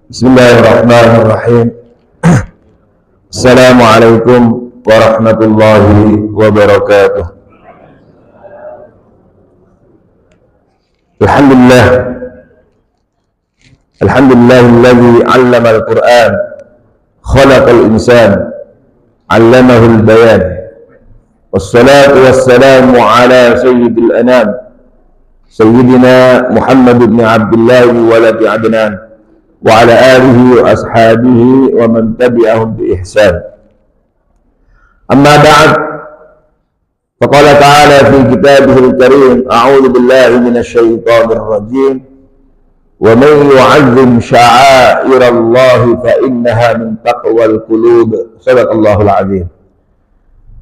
Bismillahirrahmanirrahim. Assalamualaikum warahmatullahi wabarakatuh. Alhamdulillah. Alhamdulillahilladzi 'allama al-Qur'an, khalaqal insan, 'allamahul bayan. Wassalatu wassalamu ala sayyidil anam, sayyidina Muhammad ibn Abdullah waladi Adnan, wa ala alihi wa ashabihi wa man tabi'ahum bi ihsan. Amma ba'd, faqala ta'ala fi kitabihil karim, a'udzu billahi minasy syaithanir rajim, wa man yu'azzim sya'airallahi fa innaha min taqwal qulub. Shadaqallahul azim.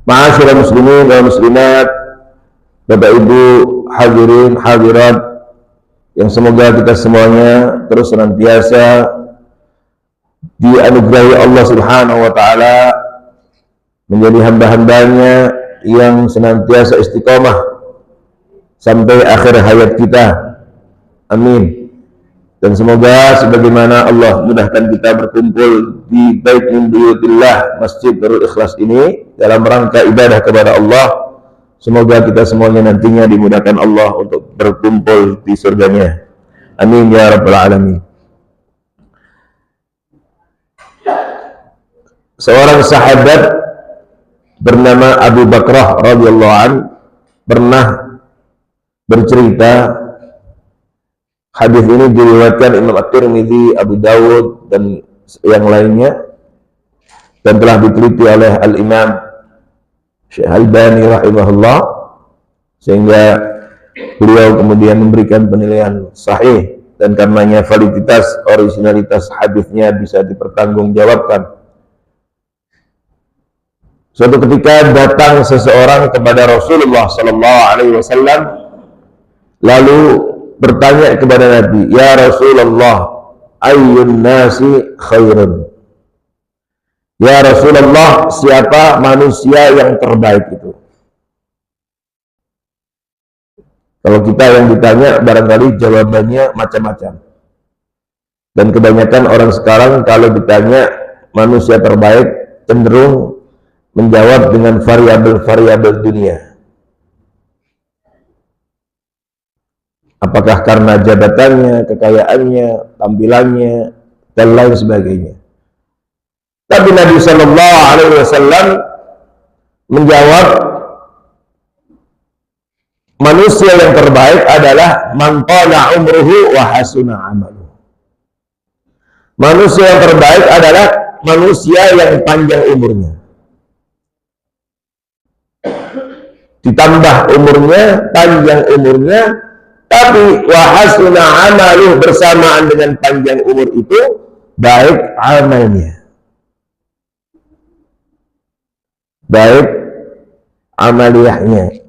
Ma'asyiral muslimin wa muslimat, Bapak Ibu hadirin hadirat yang semoga kita semuanya terus senantiasa dianugerahi Allah Subhanahu wa taala menjadi hamba-hambanya yang senantiasa istiqomah sampai akhir hayat kita. Amin. Dan semoga sebagaimana Allah mudahkan kita berkumpul di Bait min Buyutillah, Masjid Darul Ikhlas ini dalam rangka ibadah kepada Allah, semoga kita semuanya nantinya dimudahkan Allah untuk berkumpul di surganya. Amin ya rabbal alamin. Seorang sahabat bernama Abu Bakrah radhiyallahu an pernah bercerita. Hadis ini diriwayatkan Imam At-Tirmidzi, Abu Dawud dan yang lainnya, dan telah diteliti oleh Al-Imam Syekh Albani rahimahullah, sehingga beliau kemudian memberikan penilaian sahih, dan karenanya validitas, originalitas hadisnya bisa dipertanggungjawabkan. Suatu ketika datang seseorang kepada Rasulullah SAW, lalu bertanya kepada Nabi, "Ya Rasulullah, ayyun nasi khairun?" Ya Rasulullah, siapa manusia yang terbaik itu? Kalau kita yang ditanya, barangkali jawabannya macam-macam. Dan kebanyakan orang sekarang kalau ditanya manusia terbaik, cenderung menjawab dengan variabel-variabel dunia. Apakah karena jabatannya, kekayaannya, tampilannya, dan lain sebagainya. Tapi Nabi Shallallahu Alaihi Wasallam menjawab, manusia yang terbaik adalah man tala umruhu wa hasuna amaluhu. Manusia yang terbaik adalah manusia yang panjang umurnya, ditambah umurnya, panjang umurnya, tapi wa hasuna amaluhu, bersamaan dengan panjang umur itu baik amalnya. Baik amaliyahnya.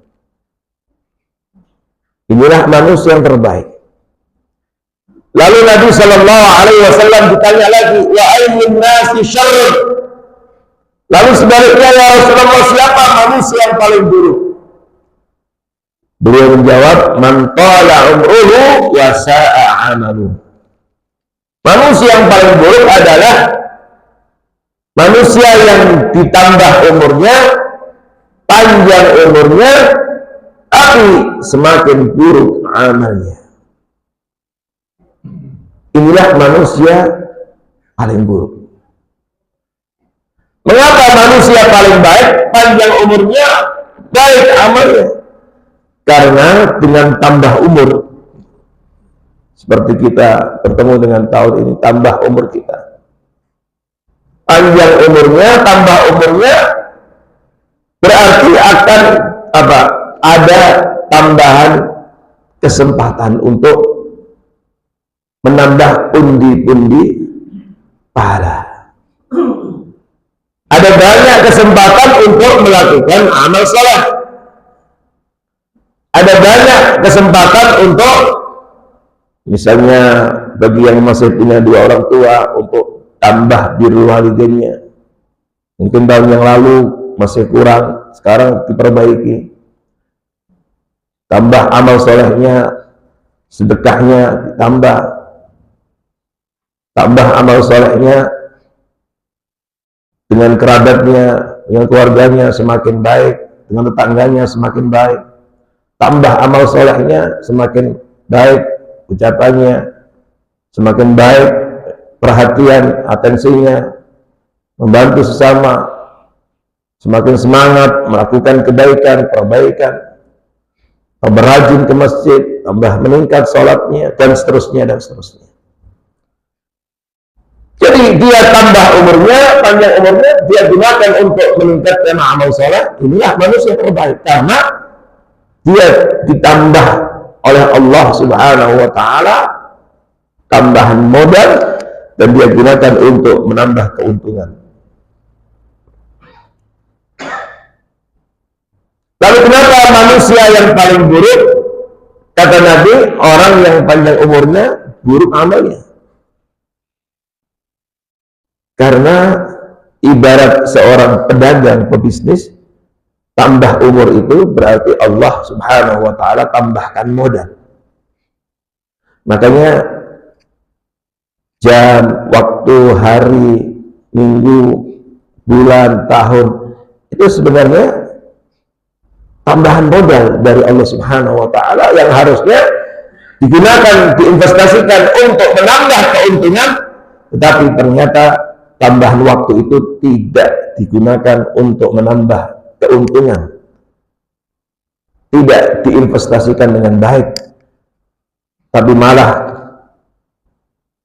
Inilah manusia yang terbaik. Lalu Nabi Shallallahu Alaihi Wasallam ditanya lagi, wa ayyun nasi syarr? Lalu sebaliknya, ya Rasulullah, siapa manusia yang paling buruk? Beliau menjawab, man tala umruhu wa sa'a amaluhu. Manusia yang paling buruk adalah manusia yang ditambah umurnya, panjang umurnya, tapi semakin buruk amalnya. Inilah manusia paling buruk. Mengapa manusia paling baik, panjang umurnya, baik amalnya? Karena dengan tambah umur, seperti kita bertemu dengan tahun ini, tambah umur kita, panjang umurnya, tambah umurnya, berarti akan apa? Ada tambahan kesempatan untuk menambah pundi-pundi pahala. Ada banyak kesempatan untuk melakukan amal saleh. Ada banyak kesempatan untuk, misalnya bagi yang masih punya dua orang tua, untuk tambah birrul walidainnya. Mungkin tahun yang lalu masih kurang, sekarang diperbaiki. Tambah amal solehnya, sedekahnya ditambah. tambah amal solehnya dengan kerabatnya, dengan keluarganya semakin baik, dengan tetangganya semakin baik. Tambah amal solehnya semakin baik, ucapannya semakin baik, perhatian, atensinya, membantu sesama, semakin semangat melakukan kebaikan, perbaikan, berrajin ke masjid, tambah meningkat sholatnya, dan seterusnya, dan seterusnya. Jadi dia tambah umurnya, panjang umurnya, dia gunakan untuk meningkatkan amal sholat. Inilah manusia terbaik, karena dia ditambah oleh Allah Subhanahu wa Ta'ala tambahan modal, dan dia gunakan untuk menambah keuntungan. Lalu kenapa manusia yang paling buruk? Kata Nabi, orang yang panjang umurnya buruk amalnya. Karena ibarat seorang pedagang, pebisnis, tambah umur itu berarti Allah Subhanahu wa Ta'ala tambahkan modal. Makanya jam, waktu, hari, minggu, bulan, tahun, itu sebenarnya tambahan modal dari Allah Subhanahu wa Ta'ala yang harusnya digunakan, diinvestasikan untuk menambah keuntungan, tetapi ternyata tambahan waktu itu tidak digunakan untuk menambah keuntungan, tidak diinvestasikan dengan baik, tapi malah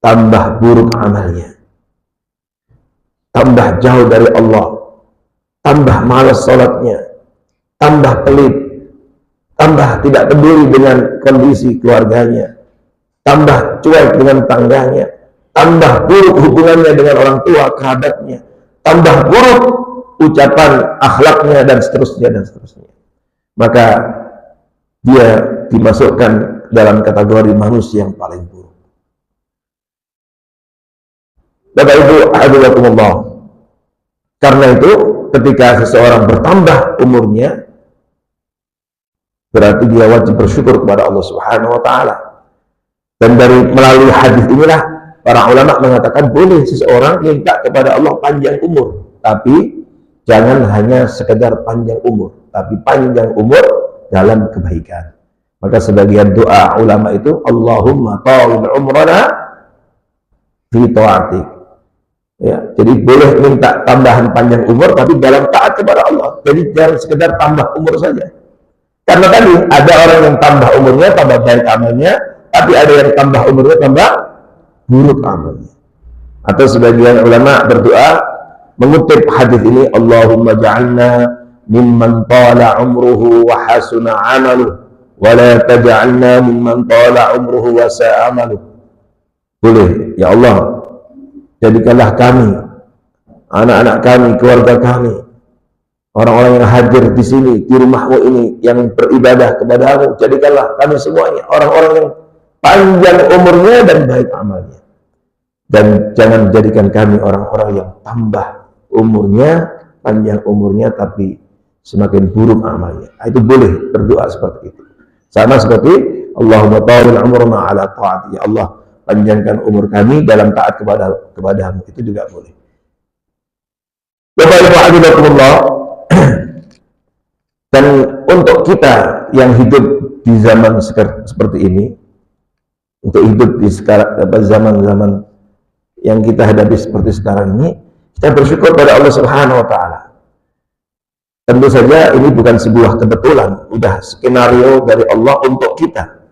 tambah buruk amalnya, tambah jauh dari Allah, tambah malas sholatnya, tambah pelit, tambah tidak peduli dengan kondisi keluarganya, tambah cuek dengan tangganya, tambah buruk hubungannya dengan orang tua, kerabatnya, tambah buruk ucapan akhlaknya, dan seterusnya, dan seterusnya. Maka dia dimasukkan dalam kategori manusia yang paling buruk. Bapak Ibu, alhamdulillah. Karena itu, ketika seseorang bertambah umurnya, berarti dia wajib bersyukur kepada Allah Subhanahu wa Ta'ala. Dan melalui hadis inilah para ulama mengatakan boleh seseorang minta kepada Allah panjang umur, tapi jangan hanya sekedar panjang umur, tapi panjang umur dalam kebaikan. Maka sebagian doa ulama itu, Allahumma tawil umrana fi ta'atik. Ya, jadi boleh minta tambahan panjang umur, tapi dalam taat kepada Allah. Jadi jangan sekedar tambah umur saja. Karena tadi ada orang yang tambah umurnya, tambah baik amalnya, tapi ada yang tambah umurnya, tambah buruk amalnya. Atau sebagian ulama berdoa mengutip hadis ini, Allahumma ja'alna mimman tala umruhu wa hasuna amaluh, wa la taj'alna mimman tala umruhu wa sa'a amaluh. Boleh, ya Allah, jadikanlah kami, anak-anak kami, keluarga kami, orang-orang yang hadir di sini, di rumahmu ini, yang beribadah kepadamu, jadikanlah kami semuanya orang-orang yang panjang umurnya dan baik amalnya. Dan jangan jadikan kami orang-orang yang tambah umurnya, panjang umurnya, tapi semakin buruk amalnya. Itu boleh berdoa seperti itu. Sama seperti Allahumma tawil umurna ala ta'ati. Ya Allah, panjangkan umur kami dalam taat kepadamu. Itu juga boleh. Bapak Ibu Alhamdulillah. Dan untuk kita yang hidup di zaman seperti ini, untuk hidup di zaman-zaman yang kita hadapi seperti sekarang ini, kita bersyukur pada Allah Subhanahu wa Ta'ala. Tentu saja ini bukan sebuah kebetulan, udah skenario dari Allah untuk kita.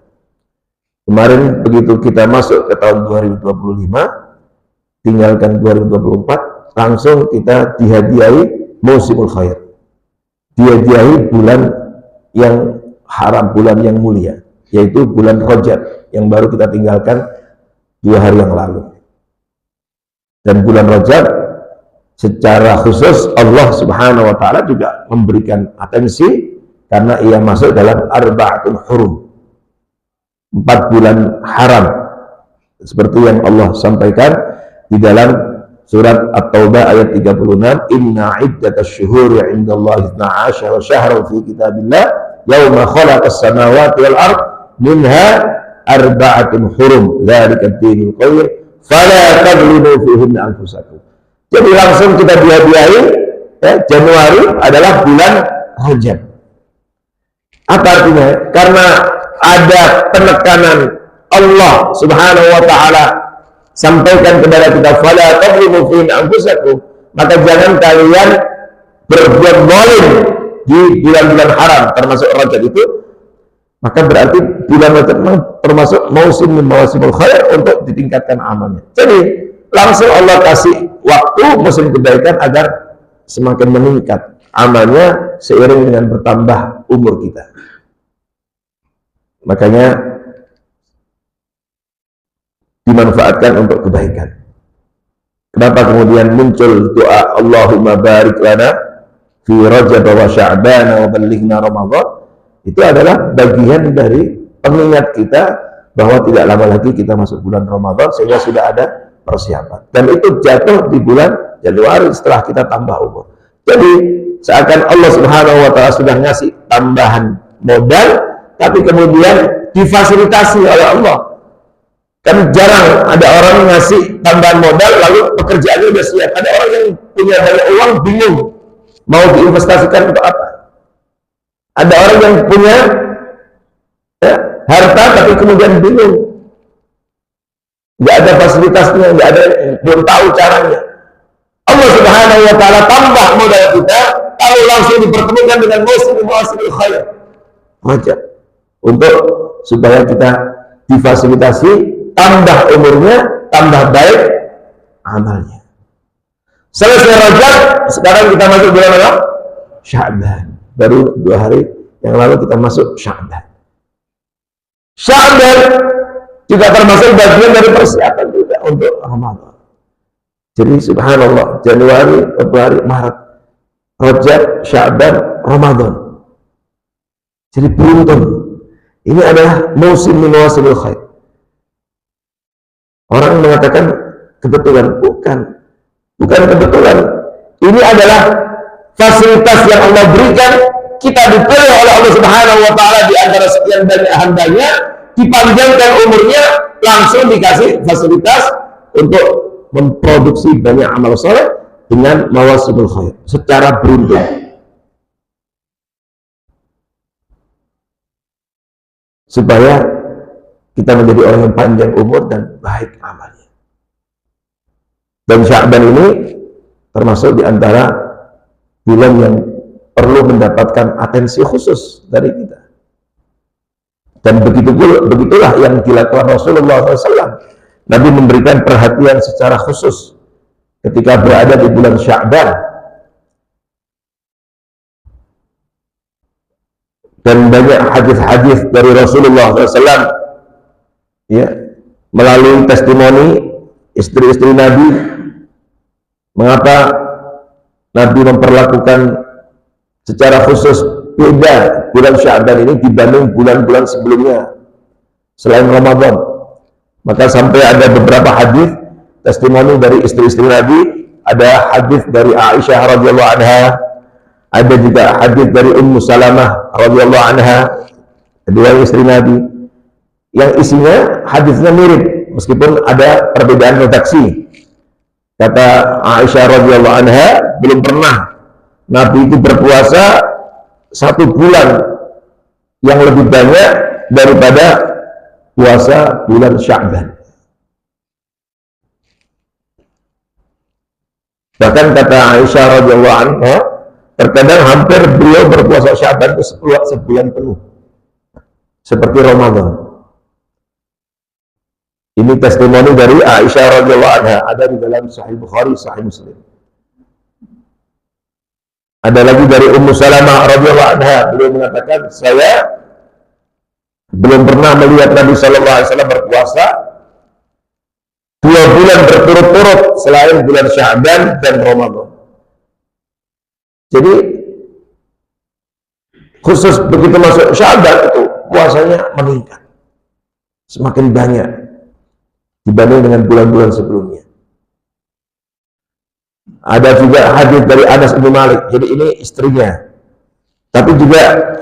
Kemarin begitu kita masuk ke tahun 2025, tinggalkan 2024, langsung kita dihadiahi musimul khair, dihadiahi bulan yang haram, bulan yang mulia, yaitu bulan Rajab yang baru kita tinggalkan 2 hari yang lalu. Dan bulan Rajab secara khusus Allah Subhanahu wa Ta'ala juga memberikan atensi karena ia masuk dalam arba'atul hurum, 4 bulan haram, seperti yang Allah sampaikan di dalam surat At-Taubah ayat 36, inna iddatash syuhuri 'indallahi 12 syahran fi kitabillah yauma khalaqas samawati wal ard minha arba'atun hurum dzalika ad-dinul qayyim fala tadlimu fihinna anfusakum. Jadi langsung kita biayahi ya, Januari adalah bulan Rajab. Apa artinya? Karena ada penekanan Allah Subhanahu wa taala sampaikan kepada kita fala tadlimu fihinna anfusakum, maka jangan kalian berbuat zalim di bulan-bulan haram termasuk Rajab itu, maka berarti bulan Rajab termasuk mausimul khair untuk ditingkatkan amalnya. Jadi langsung Allah kasih waktu musim kebaikan agar semakin meningkat amalnya seiring dengan bertambah umur kita. Makanya dimanfaatkan untuk kebaikan. Kenapa kemudian muncul doa Allahumma barik lana fi Rajab wa Sya'ban wa ballighna Ramadan? Itu adalah bagian dari pengingat kita bahwa tidak lama lagi kita masuk bulan Ramadan, sehingga sudah ada persiapan. Dan itu jatuh di bulan Januari setelah kita tambah umur. Jadi seakan Allah Subhanahu wa taala sudah ngasih tambahan modal, tapi kemudian difasilitasi oleh Allah. Kan jarang ada orang ngasih tambahan modal lalu pekerjaannya udah siap. Ada orang yang punya banyak uang bingung mau diinvestasikan untuk apa. Ada orang yang punya ya, harta tapi kemudian bingung, nggak ada fasilitasnya, nggak ada, belum tahu caranya. Allah Subhanahu wa taala tambah modal kita kalau langsung dipertemukan dengan musim khair Rajab, untuk supaya kita difasilitasi, tambah umurnya, tambah baik amalnya. Selesai Rajab, sekarang kita masuk bulan apa? Sya'ban. Baru 2 hari yang lalu kita masuk Sya'ban. Sya'ban juga termasuk bagian dari persiapan juga untuk Ramadan. Jadi subhanallah, Januari, Februari, Maret, Rajab, Sya'ban, Ramadan. Jadi beruntung. Ini adalah musim min mawsimil khair. Orang mengatakan kebetulan, bukan kebetulan. Ini adalah fasilitas yang Allah berikan. Kita dipilih oleh Allah Subhanahu wa taala di antara sekian banyak hambanya, dipanjangkan umurnya, langsung dikasih fasilitas untuk memproduksi banyak amal soleh dengan mawasimul khair secara beruntung, supaya kita menjadi orang yang panjang umur dan baik amalnya. Dan Sya'ban ini termasuk di antara bulan yang perlu mendapatkan atensi khusus dari kita. Dan begitulah yang dilakukan Rasulullah SAW. Nabi memberikan perhatian secara khusus ketika berada di bulan Sya'ban. Dan banyak hadis-hadis dari Rasulullah SAW, ya, melalui testimoni istri-istri Nabi, mengapa Nabi memperlakukan secara khusus beda bulan Sya'ban ini dibanding bulan-bulan sebelumnya selain Ramadan. Maka sampai ada beberapa hadis testimoni dari istri-istri Nabi. Ada hadis dari Aisyah radhiyallahu anha, ada juga hadis dari Ummu Salamah radhiyallahu anha, kedua istri Nabi, yang isinya hadisnya mirip meskipun ada perbedaan redaksi. Kata Aisyah radhiyallahu anha, belum pernah Nabi itu berpuasa 1 bulan yang lebih banyak daripada puasa bulan Sya'ban. Bahkan kata Aisyah radhiyallahu anha, terkadang hampir beliau berpuasa Sya'ban itu sebulan penuh, seperti Ramadan. Ini testimoni dari Aisyah radhiyallahu anha, ada di dalam Sahih Bukhari, Sahih Muslim. Ada lagi dari Ummu Salamah radhiyallahu anha, beliau mengatakan, saya belum pernah melihat Nabi sallallahu alaihi wasallam berpuasa 2 bulan berturut-turut selain bulan Sya'ban dan Ramadan. Jadi khusus begitu masuk Sya'ban itu puasanya meningkat, semakin banyak dibanding dengan bulan-bulan sebelumnya. Ada juga hadis dari Anas bin Malik, jadi ini istrinya, tapi juga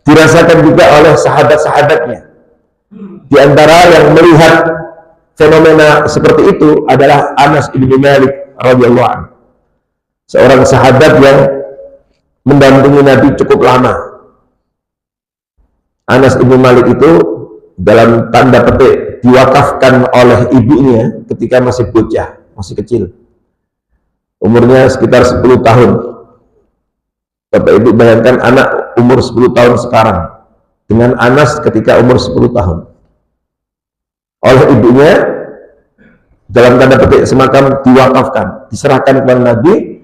dirasakan juga oleh sahabat-sahabatnya. Di antara yang melihat fenomena seperti itu adalah Anas bin Malik radhiyallahu anhu, seorang sahabat yang mendampingi Nabi cukup lama. Anas bin Malik itu dalam tanda petik diwakafkan oleh ibunya ketika masih bocah, masih kecil, umurnya sekitar 10 tahun. Bapak Ibu bayangkan anak umur 10 tahun sekarang dengan Anas ketika umur 10 tahun. Oleh ibunya dalam tanda petik semacam diwakafkan, diserahkan kepada Nabi,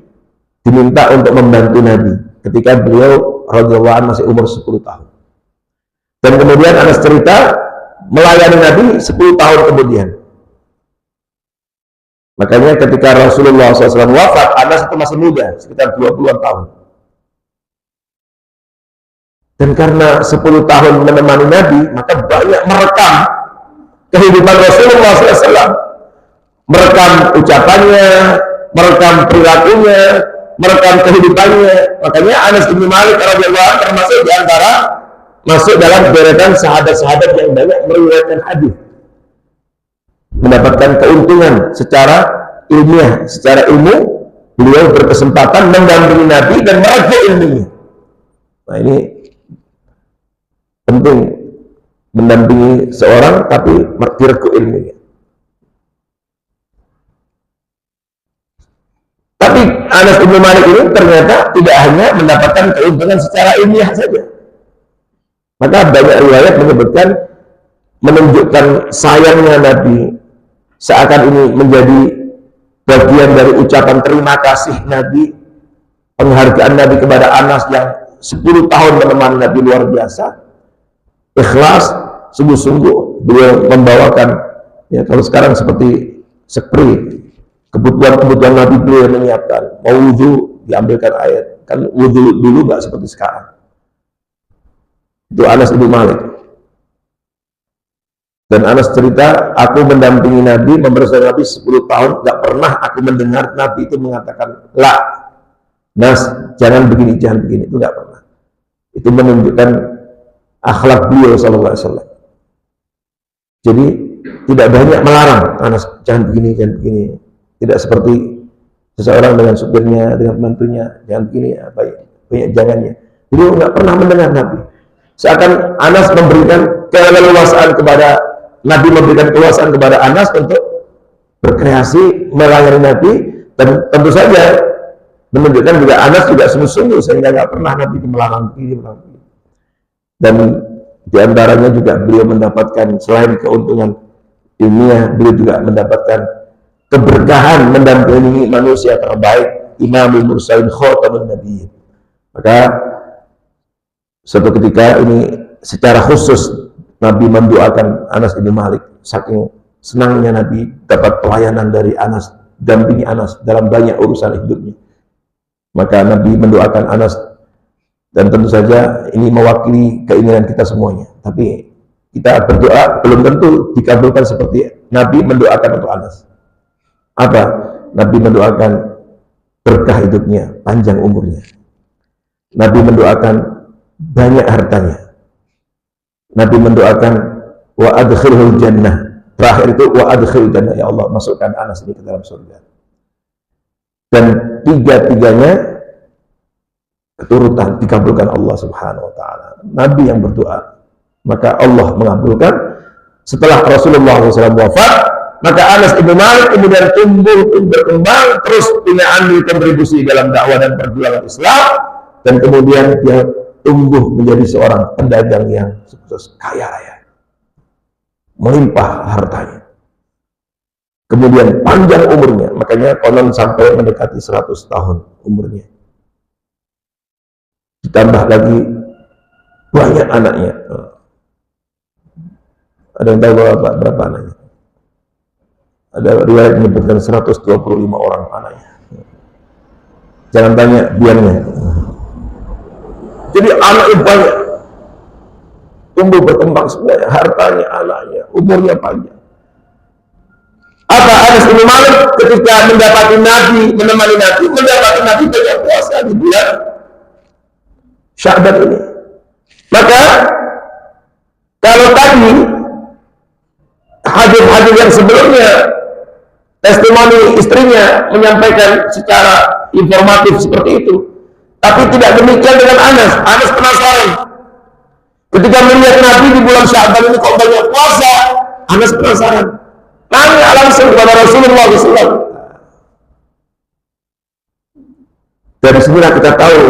diminta untuk membantu Nabi ketika beliau radhiyallahu anhu masih umur 10 tahun. Dan kemudian Anas cerita melayani Nabi 10 tahun kemudian. Makanya ketika Rasulullah SAW wafat, Anas itu masih muda, sekitar 20-an tahun. Dan karena 10 tahun menemani Nabi, maka banyak merekam kehidupan Rasulullah SAW, merekam ucapannya, merekam perilakunya, merekam kehidupannya. Makanya Anas bin Malik radhiyallahu anhu termasuk di antara masuk dalam deretan sahabat-sahabat yang banyak meriwayatkan hadis, mendapatkan keuntungan secara ilmiah, secara ilmu. Beliau berkesempatan mendampingi Nabi dan merekam ilmunya. Nah, ini penting, mendampingi seorang tapi direku ilmunya. Tapi Anas bin Malik ini ternyata tidak hanya mendapatkan keuntungan secara ilmiah saja. Maka banyak riwayat menyebutkan, menunjukkan sayangnya Nabi, seakan ini menjadi bagian dari ucapan terima kasih Nabi, penghargaan Nabi kepada Anas yang 10 tahun menemani Nabi luar biasa, ikhlas, sungguh-sungguh beliau membawakan, ya kalau sekarang seperti sprei, kebutuhan Nabi beliau menyiapkan, mau wudhu diambilkan air, kan wudhu dulu nggak seperti sekarang. Itu Anas bin Malik. Dan Anas cerita, aku mendampingi Nabi, membersama Nabi 10 tahun, nggak pernah aku mendengar Nabi itu mengatakan, la, Nas, jangan begini, jangan begini. Itu nggak pernah. Itu menunjukkan akhlak beliau sallallahu alaihi wasallam. Jadi tidak banyak melarang Anas, jangan begini, jangan begini. Tidak seperti seseorang dengan supirnya, dengan pembantunya, jangan begini, apa ya, banyak jangannya. Beliau nggak pernah mendengar Nabi. Seakan Anas memberikan keleluasaan kepada Nabi, memberikan keluasan kepada Anas untuk berkreasi melayani Nabi, dan tentu saja menunjukkan juga Anas juga sungguh-sungguh, sehingga nggak pernah Nabi melarang ini, melarang ini. Dan diantaranya juga beliau mendapatkan selain keuntungan ilmiah, beliau juga mendapatkan keberkahan mendampingi manusia terbaik, Imamul Mursalin Khatamun Nabiyyin. Maka suatu ketika ini secara khusus Nabi mendoakan Anas bin Malik, saking senangnya Nabi dapat pelayanan dari Anas, dampingi Anas dalam banyak urusan hidupnya. Maka Nabi mendoakan Anas, dan tentu saja ini mewakili keinginan kita semuanya. Tapi kita berdoa belum tentu dikabulkan seperti Nabi mendoakan untuk Anas. Apa? Nabi mendoakan berkah hidupnya, panjang umurnya. Nabi mendoakan banyak hartanya. Nabi mendoakan wa adkhilhul jannah. Terakhir itu wa adkhilhul jannah, ya Allah masukkan Anas ini ke dalam surga. Dan tiga-tiganya keturutan dikabulkan Allah Subhanahu wa taala. Nabi yang berdoa, maka Allah mengabulkan. Setelah Rasulullah SAW wafat, maka Anas bin Malik kemudian tumbuh, berkembang, terus punya andil kontribusi dalam dakwah dan perjuangan Islam, dan kemudian dia tumbuh menjadi seorang pedagang yang sukses, kaya raya, melimpah hartanya. Kemudian panjang umurnya, makanya konon sampai mendekati 100 tahun umurnya. Ditambah lagi banyak anaknya. Ada yang tahu berapa anaknya? Ada riwayat menyebutkan 125 orang anaknya. Jangan tanya biarnya. Jadi anaknya banyak, tumbuh berkembang semuanya, hartanya, anaknya, umurnya panjang. Apa Anas bin Malik ketika mendapati Nabi, menemani Nabi, mendapati Nabi banyak puasa di bulan Sya'ban ini. Maka kalau tadi hadis-hadis hadis yang sebelumnya testimoni istrinya menyampaikan secara informatif seperti itu. Tapi tidak demikian dengan Anas. Anas penasaran. Ketika melihat Nabi di bulan Sya'ban ini kok banyak puasa, Anas penasaran. Tanya langsung kepada Rasulullah SAW. Dari sinilah kita tahu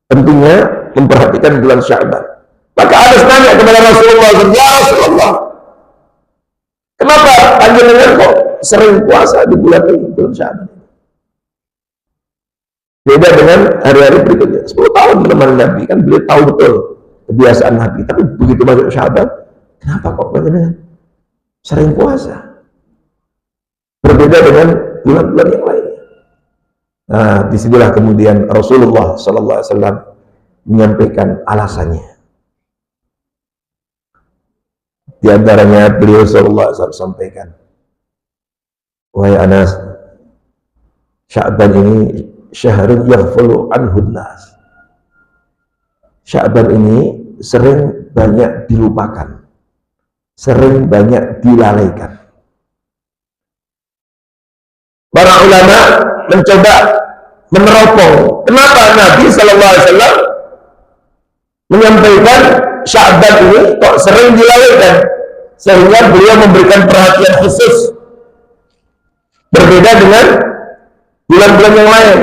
pentingnya memperhatikan bulan Sya'ban. Maka Anas tanya kepada Rasulullah SAW, ya Rasulullah, kenapa panjenengan kok sering puasa di bulan ini, bulan Sya'ban? Beda dengan hari-hari berikutnya. 10 tahun menemani Nabi, kan beliau tahu betul kebiasaan Nabi. Tapi begitu masuk Sya'ban, kenapa kok panjenengan sering puasa? Berbeda dengan bulan-bulan yang lainnya. Nah, disinilah kemudian Rasulullah SAW menyampaikan alasannya. Di antaranya beliau SAW sampaikan, wahai Anas, Sya'ban ini syahrun yaghfulu anhun nas. Sya'ban ini sering banyak dilupakan, sering banyak dilalaikan. Para ulama mencoba meneropong kenapa Nabi SAW menyampaikan Sya'ban ini kok sering dilalaikan, sehingga beliau memberikan perhatian khusus berbeda dengan bulan-bulan yang lain.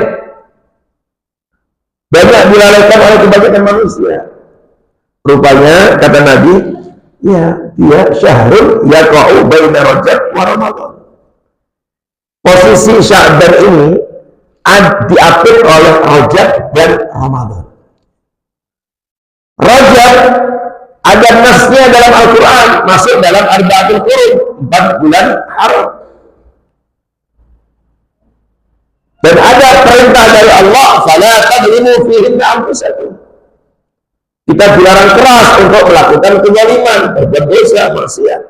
Banyak dilalaikan oleh kebanyakan manusia. Rupanya kata Nabi, ya dia syahrul yaqa'u baina Rajab wa Ramadan. Posisi Sya'ban ini diapit oleh Rajab dan Ramadan. Rajab ada nasnya dalam Al-Quran, masuk dalam Arba'atul Qurum, 4 bulan haram. Dan ada perintah dari Allah, fala tadlimu fihinna anfusakum. Kita dilarang keras untuk melakukan kezaliman, berbuat dosa, maksiat.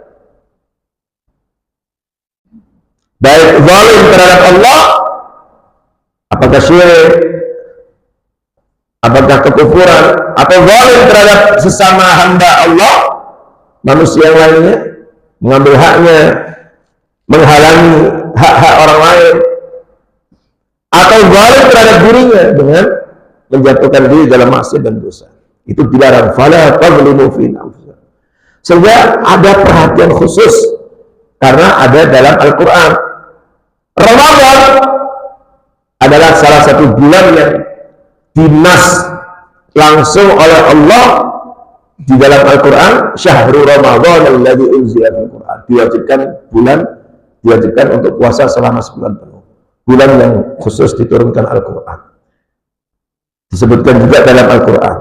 Baik zalim terhadap Allah, apakah syirik, apakah kekufuran, atau zalim terhadap sesama hamba Allah, manusia yang lainnya, mengambil haknya, menghalangi hak-hak orang lain, atau zalim terhadap dirinya dengan menjatuhkan diri dalam maksiat dan dosa. Itu dilarang. Fala tadlimu fi anfusakum. Sehingga ada perhatian khusus karena ada dalam Al-Quran. Ramadan adalah salah satu bulan yang dinas langsung oleh Allah di dalam Al-Quran. Syahrul Ramadan alladzi unzila fil Quran. Diwajibkan untuk puasa selama sebulan penuh. Bulan yang khusus diturunkan Al-Quran. Disebutkan juga dalam Al-Quran.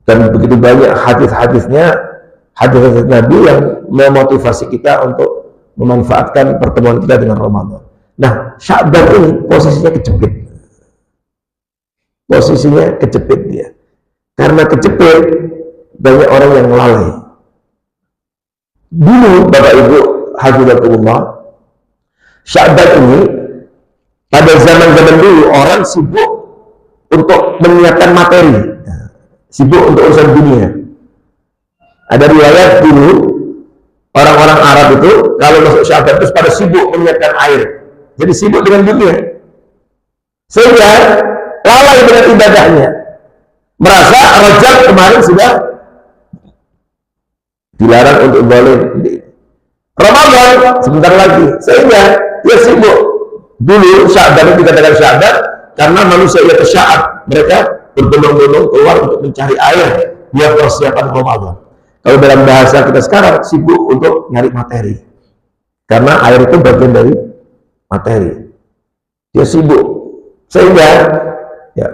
Dan begitu banyak hadis-hadisnya, hadis-hadis Nabi yang memotivasi kita untuk memanfaatkan pertemuan kita dengan Ramadan. Nah, Sya'ban ini posisinya kejepit. Posisinya kejepit dia. Karena kejepit, banyak orang yang lalai. Dulu, Bapak Ibu, Hafizakumullah, Sya'ban ini, pada zaman-zaman dulu, orang sibuk untuk menyiapkan materi. Sibuk untuk urusan dunia. Ada riwayat dulu, orang-orang Arab itu, kalau masuk Sya'ban terus pada sibuk menyiapkan air. Jadi sibuk dengan dunia. Sehingga lalai dengan ibadahnya. Merasa Rajab kemarin sudah dilarang untuk zalim. Ramadan sebentar lagi. Sehingga dia sibuk. Dulu Sya'ban itu dikatakan Sya'ban karena manusia ia tersyaat. Mereka berbondong-bondong keluar untuk mencari air biar persiapan Ramadan. Kalau dalam bahasa kita sekarang sibuk untuk nyari materi. Karena air itu bagian dari materi. Dia sibuk. Sehingga ya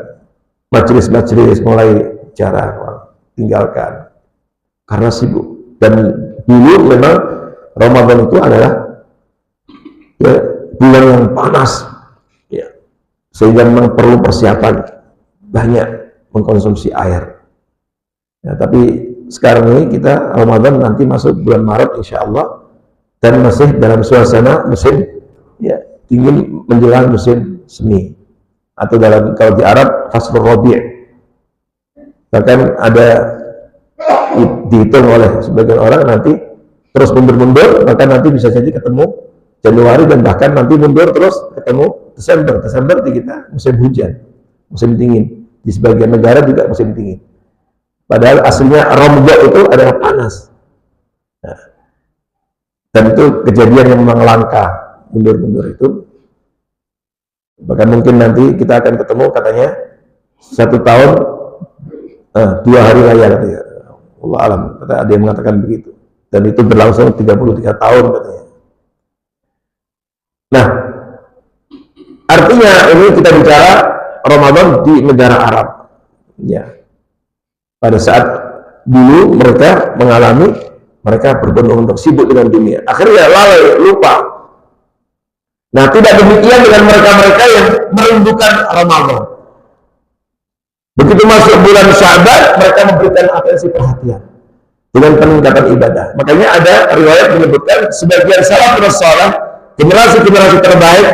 majelis-majelis mulai jarang, tinggalkan karena sibuk. Dan dulu memang Ramadan itu adalah ya, bulan yang panas ya. Sehingga memang perlu persiapan banyak mengkonsumsi air ya. Tapi sekarang ini kita Ramadan nanti masuk bulan Maret insya Allah, dan masih dalam suasana musim ya, dingin menjelang musim semi, atau dalam kalau di Arab Faslur Rabi'. Bahkan ada dihitung oleh sebagian orang nanti terus mundur-mundur, maka nanti bisa jadi ketemu Januari dan bahkan nanti mundur terus ketemu Desember. Desember di kita musim hujan, musim dingin. Di sebagian negara juga musim dingin. Padahal aslinya Ramadan itu adalah panas. Nah, dan itu kejadian yang memang langka, mundur-mundur itu. Bahkan mungkin nanti kita akan ketemu katanya 1 tahun 2 hari raya katanya. Allah alam, kata ada yang mengatakan begitu. Dan itu berlangsung 33 tahun katanya. Nah, artinya ini kita bicara Ramadan di negara Arab. Ya. Pada saat dulu mereka mengalami, mereka berbondong-bondong sibuk dengan dunia. Akhirnya lalai, lupa. Nah, tidak demikian dengan mereka-mereka yang merindukan Ramadan. Begitu masuk bulan Sya'ban, mereka memberikan atensi perhatian dengan peningkatan ibadah. Makanya ada riwayat menyebutkan sebagian salafus saleh, generasi-generasi terbaik,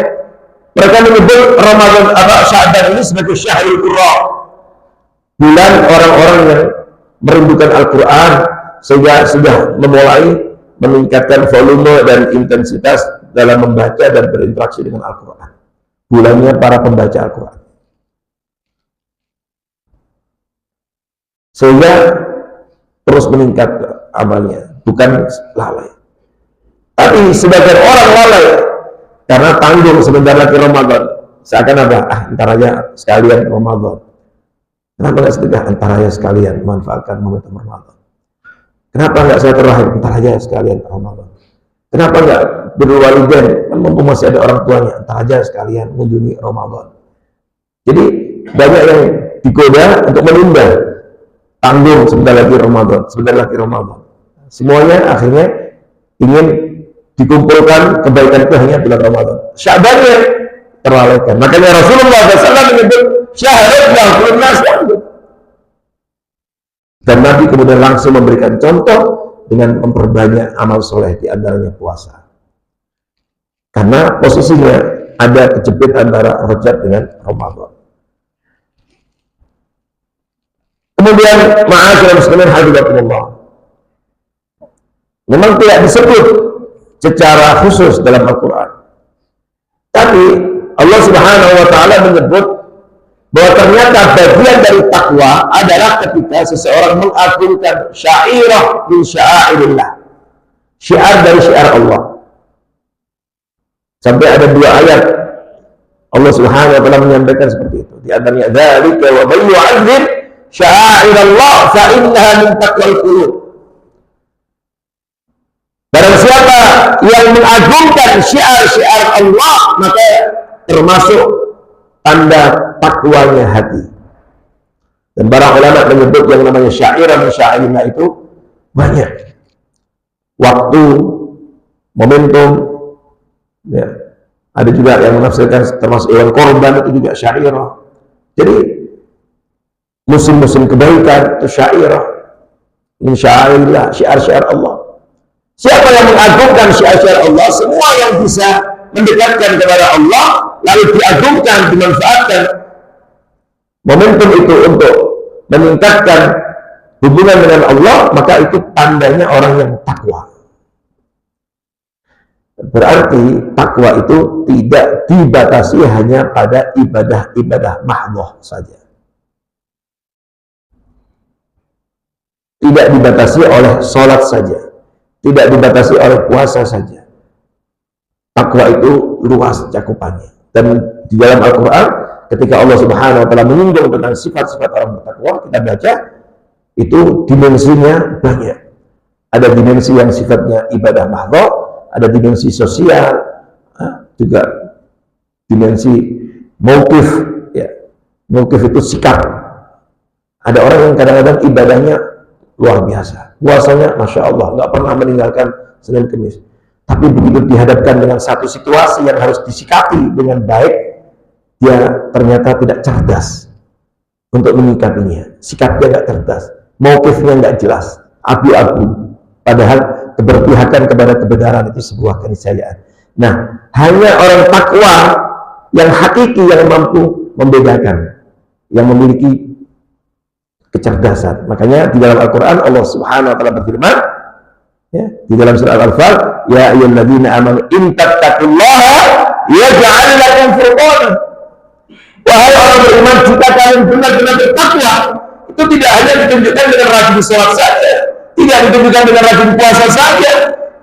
mereka menyebut Ramadan Sya'ban ini sebagai syahrul qurra, bulan orang-orang yang merindukan Al-Quran, sehingga sudah memulai meningkatkan volume dan intensitas dalam membaca dan berinteraksi dengan Al-Quran. Bulannya para pembaca Al-Quran. Sehingga terus meningkat amalnya, bukan lalai. Tapi sebagian orang lalai karena tanggung sebentar lagi Ramadan. Seakan apa? Ntar aja sekalian Ramadan. Kenapa nggak sedekah? Ntar aja sekalian manfaatkan momentum Ramadan. Kenapa nggak saya terakhir? Ntar aja sekalian Ramadan. Kenapa nggak berwalidain? Kan masih ada orang tuanya. Ntar aja sekalian mengunjungi Ramadan. Jadi banyak yang digoda untuk menunda. Tanggung sebentar lagi Ramadan, sebentar lagi Ramadan. Semuanya akhirnya ingin dikumpulkan kebaikan itu hanya bulan Ramadan. Sya'bannya terlalaikan. Makanya Rasulullah SAW menyebut syahadatlah lunas. Dan Nabi kemudian langsung memberikan contoh dengan memperbanyak amal soleh, di antaranya puasa. Karena posisinya ada kejepit antara Rajab dengan Ramadan. Kemudian ma'asyiral muslimin hafizakumullah, memang tidak disebut secara khusus dalam Al-Quran, tapi Allah Subhanahu wa Ta'ala menyebut bahwa ternyata bagian dari takwa adalah ketika seseorang mengagungkan syairah min sya'airillah, syiar dari syiar Allah. Sampai ada 2 ayat Allah Subhanahu wa Ta'ala menyampaikan seperti itu. Di antaranya dzalika wa may yu'azzim sya'airallah fa innaha min taqwal qulub. Barang siapa yang mengagungkan syiar-syiar Allah, maka termasuk tanda takwanya hati. Dan para ulama menyebut yang namanya syairah dan syairillah itu banyak. Waktu, momentum, ya. Ada juga yang menafsirkan termasuk hewan korban itu juga syairah. Jadi musim-musim kebaikan itu syairah min syairillah, syiar-syiar Allah. Siapa yang mengagungkan syiar-syiar Allah, semua yang bisa mendekatkan kepada Allah lalu diagungkan, dimanfaatkan momentum itu untuk meningkatkan hubungan dengan Allah, maka itu tandanya orang yang takwa. Berarti takwa itu tidak dibatasi hanya pada ibadah-ibadah mahdhah saja. Tidak dibatasi oleh sholat saja, tidak dibatasi oleh puasa saja. Takwa itu luas cakupannya. Dan di dalam Al-Quran, ketika Allah Subhanahu wa Ta'ala menyinggung tentang sifat-sifat orang bertakwa, kita baca itu dimensinya banyak. Ada dimensi yang sifatnya ibadah mahdhah, ada dimensi sosial, juga dimensi mauqif, ya. Mauqif itu sikap. Ada orang yang kadang-kadang ibadahnya luar biasa, puasanya Masya Allah, nggak pernah meninggalkan Senin Kemis. Tapi begitu dihadapkan dengan satu situasi yang harus disikapi dengan baik, dia ternyata tidak cerdas untuk menyikapinya. Sikapnya nggak cerdas, mauqifnya nggak jelas, abu-abu. Padahal keberpihakan kepada kebenaran itu sebuah keniscayaan. Nah, hanya orang takwa yang hakiki yang mampu membedakan, yang memiliki kecerdasan. Makanya di dalam Al-Quran Allah Subhanahu wa Ta'ala berfirman, Ya, di dalam surah Al-Anfal, ya ayyuhalladzina amanu in tattaqullaha yaj'al lakum furqana. Wahai orang beriman, jika kalian benar-benar bertakwa, itu tidak hanya ditunjukkan dengan rajin sholat saja, tidak ditunjukkan dengan rajin puasa saja,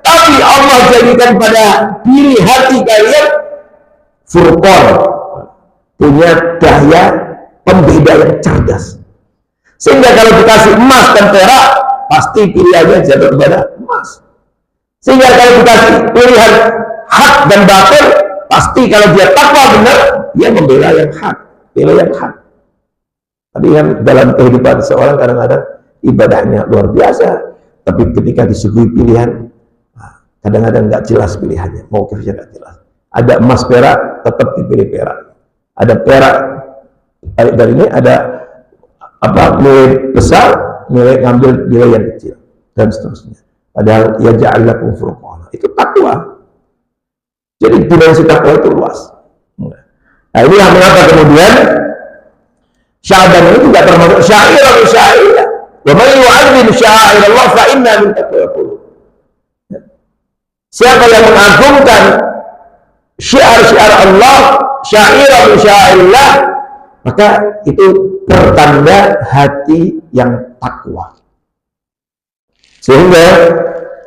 tapi Allah jadikan pada diri hati kalian furqan, punya daya pembeda yang cerdas. Sehingga kalau dikasih emas dan perak, pasti pilihannya jatuh kepada emas. Sehingga kalau dikasih pilihan hak dan batil, pasti kalau dia takwa benar, dia membela yang hak, bela yang hak. Tapi kan dalam kehidupan seorang kadang-kadang ibadahnya luar biasa, tapi ketika disuguhi pilihan, kadang-kadang nggak jelas pilihannya, mau kerja nggak jelas. Ada emas perak, tetap dipilih perak. Ada perak dari ini, ada apa nilai besar, nilai ngambil nilai yang kecil, dan seterusnya. Padahal ya ja'alakum furqana, itu takwa. Jadi dimensi takwa itu luas. Nah, inilah mengapa kemudian Sya'ban ini juga termasuk syairah syairah. Wa man yu'azzim sya'airallah fa inna min taqwal qulub. Siapa yang mengagungkan syiar-syiar Allah, syairah syairillah, maka itu pertanda hati yang takwa. Sehingga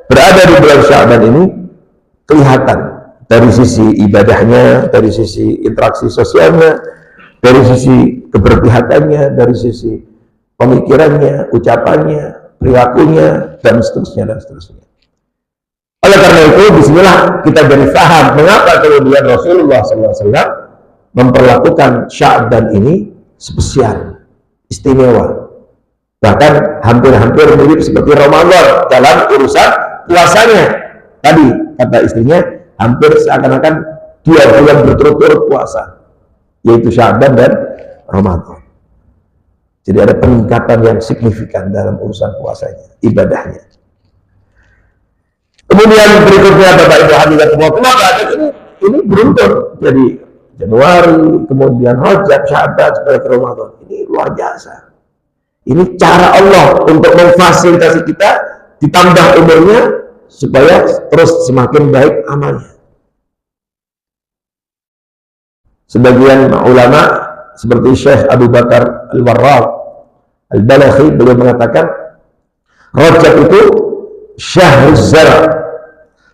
berada di bulan Sya'ban ini kelihatan dari sisi ibadahnya, dari sisi interaksi sosialnya, dari sisi keberpihakannya, dari sisi pemikirannya, ucapannya, perilakunya, dan seterusnya, dan seterusnya. Oleh karena itu, bismillah kita jadi paham mengapa kemudian Rasulullah SAW memperlakukan Sya'ban ini spesial, istimewa. Bahkan hampir-hampir mirip seperti Ramadan dalam urusan puasanya. Tadi kata istrinya, hampir seakan-akan 2 bulan berturut-turut puasa, yaitu Sya'ban dan Ramadan. Jadi ada peningkatan yang signifikan dalam urusan puasanya, ibadahnya. Kemudian berikutnya Bapak Ibu hadirin semua, kenapa ini beruntun? Jadi Januari, kemudian Rajab, Sya'ban, sampai ke Ramadan. Ini luar biasa. Ini cara Allah untuk memfasilitasi kita ditambah umurnya supaya terus semakin baik amalnya. Sebagian ulama seperti Syekh Abu Bakar Al-Warraq Al-Balakhi, beliau mengatakan Rajab itu syahruz zara'.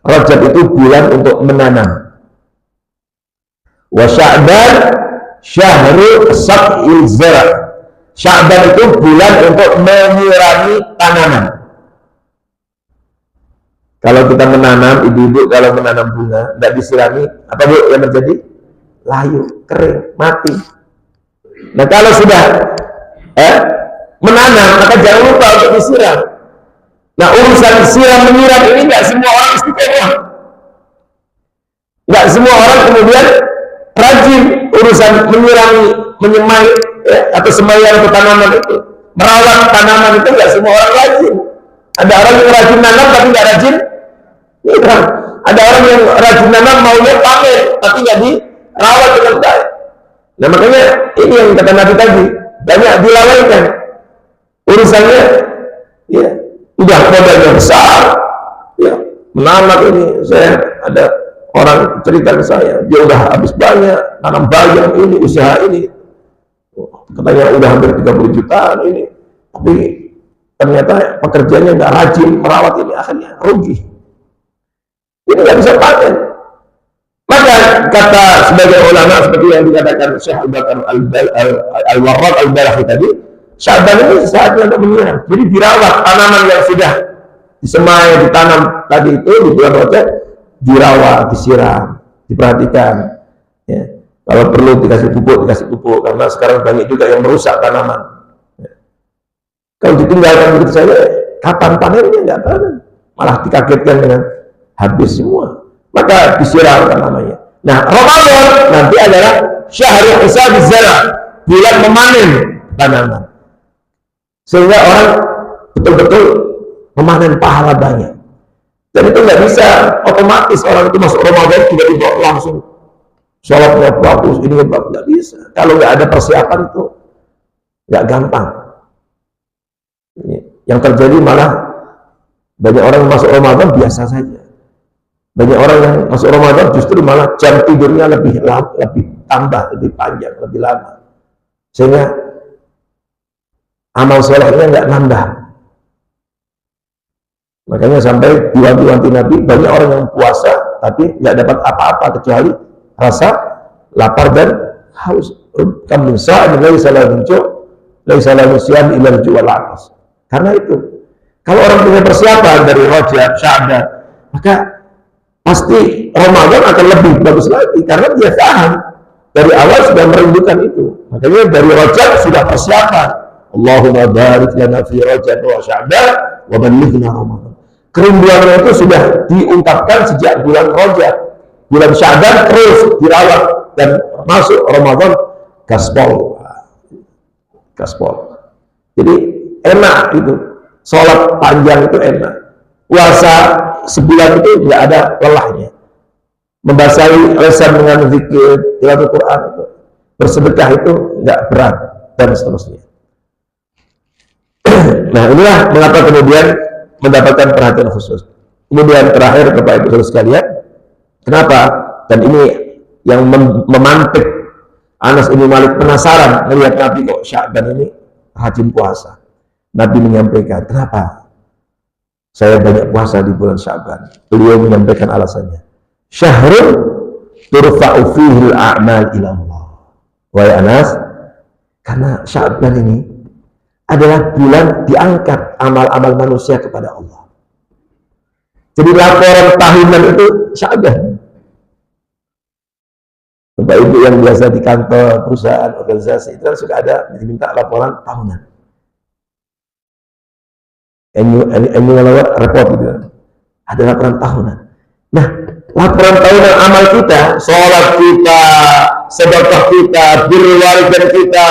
Rajab itu bulan untuk menanam. Wa Sya'ban syahru sab'il zara'. Sya'ban itu bulan untuk menyirami tanaman. Kalau kita menanam, ibu-ibu kalau menanam bunga tidak disirami, apa Bu yang terjadi? Layu, kering, mati. Nah kalau sudah menanam, maka jangan lupa untuk disiram. Nah urusan siram menyiram ini nggak semua orang istiqomah, nggak semua orang kemudian rajin urusan menyirami, menyemai atau semaian ke tanaman itu, merawat tanaman itu nggak semua orang rajin. Ada orang yang rajin nanam tapi nggak rajin nyiram. Ada orang yang rajin nanam maunya pamer tapi nggak dirawat dengan baik. Nah makanya ini yang kata Nabi tadi, banyak dilalaikan urusannya, ya udah modalnya besar, ya menanam ini. Saya ada orang cerita ke saya, dia udah habis banyak nanam bayam ini, usaha ini, katanya udah hampir 30 jutaan ini, tapi ternyata pekerjaannya nggak rajin merawat ini, akhirnya rugi. Ini nggak bisa panen. Maka kata sebagai ulama seperti yang dikatakan Syekh Abu Bakar Al-Warraq Al-Balakhi tadi, Sya'ban ini saatnya untuk menyiram. Jadi dirawat tanaman yang sudah disemai, ditanam tadi itu di bulan Rajab, dirawat, disiram, diperhatikan. Ya. Kalau perlu dikasih pupuk, karena sekarang banyak juga yang merusak tanaman. Ya. Kalau ditinggalkan begitu saja, kapan panennya nggak panen, malah dikagetkan dengan habis semua. Maka disiram namanya. Nah, Ramadan nanti adalah syahrul hisab zara', bulan memanen tanaman. Sehingga orang betul-betul memanen pahala banyak. Dan itu nggak bisa otomatis orang itu masuk Ramadan tiba-tiba langsung sholatnya bagus, ini bagus, nggak bisa. Kalau nggak ada persiapan itu nggak gampang. Yang terjadi malah Banyak orang yang masuk Ramadan biasa saja. Banyak orang yang masuk Ramadan justru malah jam tidurnya lebih tambah, lebih panjang, lebih lama. Sehingga amal solehnya nggak nambah. Makanya sampai diwanti-wanti Nabi, banyak orang yang puasa tapi nggak dapat apa-apa kecuali rasa lapar dan haus. Kam min sa'in laisa lahu laisa lahu siyam illa al-ju' wal 'atas. Karena itu, kalau orang punya persiapan dari Rajab, Sya'ban, maka pasti Ramadan akan lebih bagus lagi karena dia paham dari awal sudah merindukan itu. Makanya dari Rajab sudah persiapan. Allahumma barik lana fi Rajab wa Sya'ban wa ballighna Ramadan. Kerinduannya itu sudah diungkapkan sejak bulan Rajab. Bulan Sya'ban terus dirawat dan masuk Ramadan gaspol. Jadi enak itu. Sholat panjang itu enak. Puasa sebulan itu nggak ada lelahnya. Membasahi lisan dengan zikir, tilawah Quran itu, bersedekah itu nggak berat dan seterusnya. Nah, inilah mengapa kemudian mendapatkan perhatian khusus. Kemudian terakhir Bapak Ibu Saudara sekalian, kenapa? Dan ini yang memantik Anas bin Malik penasaran melihat Nabi kok Sya'ban ini rajin puasa. Nabi menyampaikan, kenapa saya banyak puasa di bulan Sya'ban? Beliau menyampaikan alasannya. Syahrul turfa'u fihi al-a'mal ila Allah. Wahai Anas, karena Sya'ban ini adalah bulan diangkat amal-amal manusia kepada Allah. Jadi laporan tahunan itu Sya'ban. Bapak Ibu yang biasa di kantor, perusahaan, organisasi, itu kan suka ada diminta laporan tahunan. Annual report gitu. Ada laporan tahunan. Nah, laporan tahunan amal kita, sholat kita, sedekah kita, birrul walidain kita,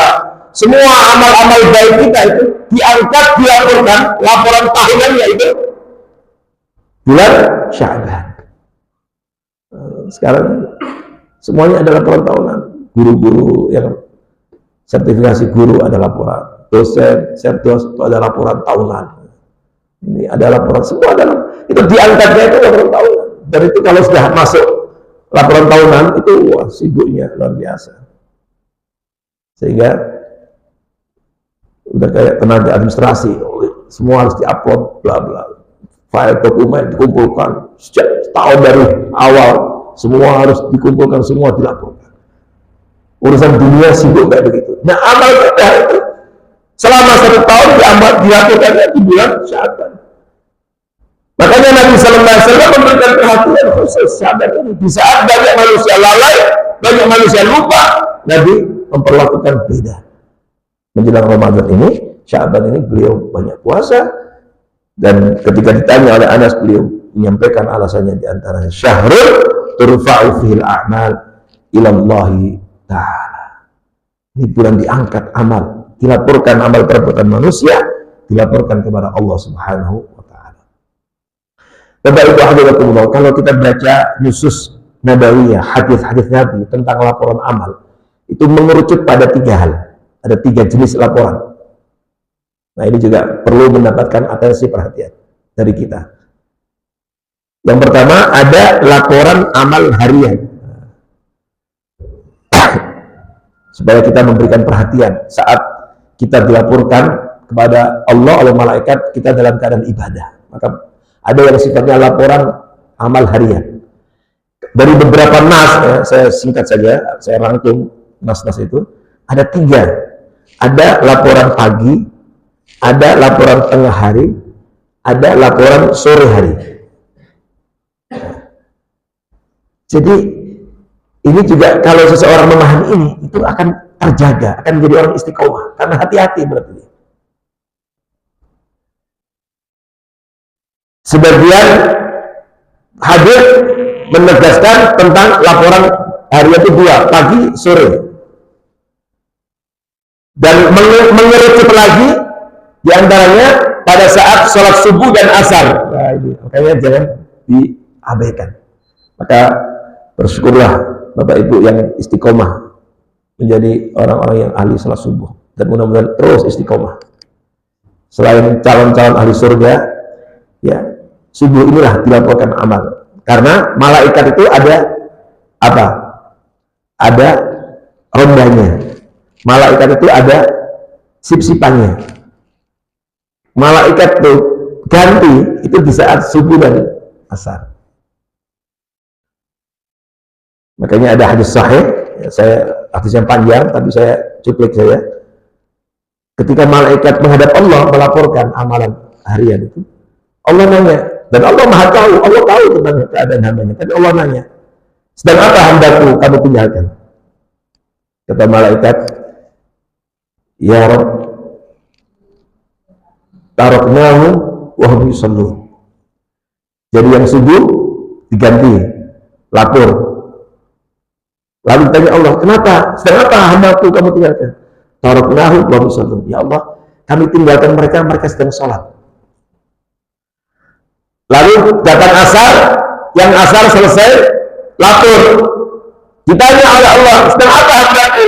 semua amal-amal baik kita itu diangkat, dilaporkan, laporan tahunannya itu bulan Sya'ban. Sekarang semuanya ada laporan tahunan. Guru-guru yang sertifikasi guru ada laporan, dosen, sertios itu ada laporan tahunan. Ini ada laporan, semua ada. Itu diangkatnya itu laporan tahunan. Dan itu kalau sudah masuk laporan tahunan itu wah sibuknya luar biasa. Sehingga udah kayak tenaga administrasi, semua harus diupload, bla bla. File dokumen dikumpulkan sejak tahun dari awal, semua harus dikumpulkan, semua dilaporkan. Urusan dunia sibuk kayak begitu. Nah, amal kita itu selama 1 tahun dilaporkannya di bulan Sya'ban. Makanya Nabi Sallallahu Alaihi Wasallam memberikan perhatian khusus Sya'ban ini. Di saat banyak manusia lalai, banyak manusia lupa, Nabi memperlakukan beda. Menjelang Ramadan ini, Sya'ban ini beliau banyak puasa, dan ketika ditanya oleh Anas, beliau menyampaikan alasannya diantaranya syahrul turfa'u fihil a'mal ilallahi ta'ala. Ini bulan diangkat amal, dilaporkan amal perbuatan manusia, dilaporkan kepada Allah Subhanahu wa ta'ala. Bapak Ibu hadiratullah, kalau kita baca nusus nabawiyah, hadis-hadis Nabi tentang laporan amal, itu mengerucut pada 3 hal. Ada 3 jenis laporan. Nah, ini juga perlu mendapatkan atensi perhatian dari kita. Yang pertama, ada laporan amal harian. Supaya kita memberikan perhatian saat kita dilaporkan kepada Allah oleh malaikat kita dalam keadaan ibadah. Maka ada yang sifatnya laporan amal harian. Dari beberapa nas, saya singkat saja, saya rangkum nas-nas itu, ada 3. Ada laporan pagi, ada laporan tengah hari, ada laporan sore hari. Jadi ini juga kalau seseorang memahami ini, itu akan terjaga, akan menjadi orang istiqomah, karena hati-hati berarti. Sebagian hadis menegaskan tentang laporan harian itu 2, pagi, sore. Dan mengerucut lagi diantaranya pada saat sholat subuh dan asar. Nah, ini makanya jangan diabaikan. Maka bersyukurlah Bapak Ibu yang istiqomah menjadi orang-orang yang ahli sholat subuh, dan mudah-mudahan terus istiqomah. Selain calon-calon ahli surga, ya subuh inilah dilaporkan amal. Karena malaikat itu ada apa? Ada rondanya. Malaikat itu ada sip-sipannya. Malaikat itu ganti itu di saat subuh dan asar. Makanya ada hadis sahih, hadis yang panjang, tapi saya cuplik saja. Ketika malaikat menghadap Allah melaporkan amalan harian itu, Allah nanya, dan Allah maha tahu, Allah tahu tentang keadaan hambanya, tapi Allah nanya, sedang apa hambaku kamu tinggalkan? Kata malaikat, ya Rabb, taraknahu wa hum yusallun. Jadi yang subuh diganti, lapor. Lalu tanya Allah, kenapa? Sedang apa hambaku kamu tinggalkan? Taraknahu wa hum yusallun. Ya Allah, kami tinggalkan mereka sedang sholat. Lalu datang asar, yang asar selesai, lapor. Ditanya oleh Allah, sedang apa hambaku?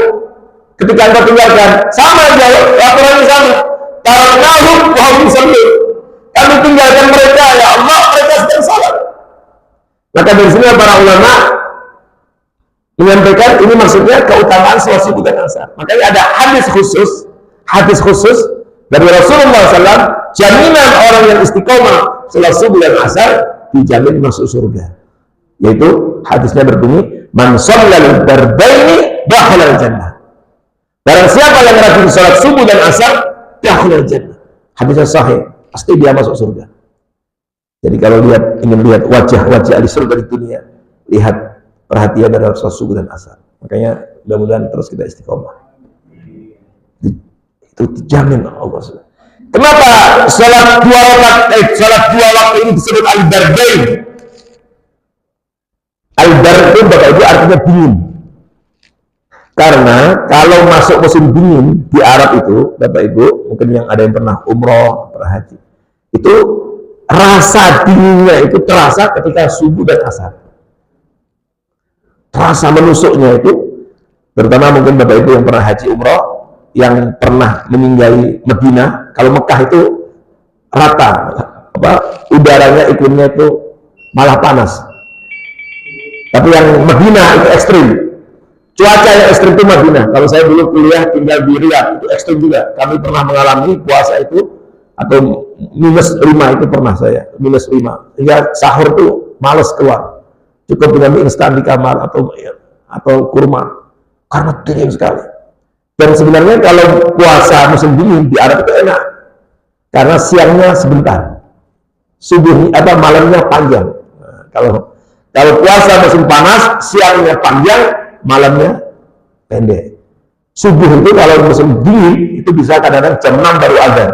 Ketika anda tinggalkan, sama jawab, laporannya sama. Taraknahu wa hum yusallun. Kami tinggalkan mereka, ya Allah, mereka sedang sholat. Maka dari sini para ulama menyampaikan ini maksudnya keutamaan sholat subuh dan asar. Makanya ada hadis khusus dari Rasulullah SAW, jaminan orang yang istiqomah sholat subuh dan asar dijamin masuk surga. Yaitu hadisnya berbunyi, man shallal bardaini dakhalal jannah. Barang siapa yang rajin sholat subuh dan asar, dakhalal jannah. Hadisnya sahih, pasti dia masuk surga. Jadi kalau ingin lihat wajah-wajah ahli surga di dunia, lihat perhatian dalam sholat subuh dan asar. Makanya mudah-mudahan terus kita istiqomah. Itu dijamin Allah. Kenapa sholat dua waktu ini disebut al-bardain? Al-bard itu Bapak Ibu artinya dingin. Karena kalau masuk musim dingin di Arab itu, Bapak Ibu, mungkin yang ada yang pernah umroh, pernah haji, itu rasa dinginnya itu terasa ketika subuh dan asar. Rasa menusuknya itu, terutama mungkin Bapak Ibu yang pernah haji umroh, yang pernah meninggali Madinah, kalau Mekah itu rata, udaranya iklimnya itu malah panas. Tapi yang Madinah itu ekstrim. Cuaca yang ekstrim itu Madinah. Kalau saya dulu kuliah tinggal di Riyadh, itu ekstrim juga. Kami pernah mengalami puasa itu, atau -5 itu pernah saya, -5. Hingga sahur tuh males keluar. Cukup dengan mie instan di kamar atau kurma. Karena dingin sekali. Dan sebenarnya kalau puasa musim dingin di Arab itu enak. Karena siangnya sebentar. Subuh malamnya panjang. Nah, kalau puasa musim panas, siangnya panjang, malamnya pendek. Subuh itu kalau musim dingin itu bisa kadang-kadang jam 6 baru azan.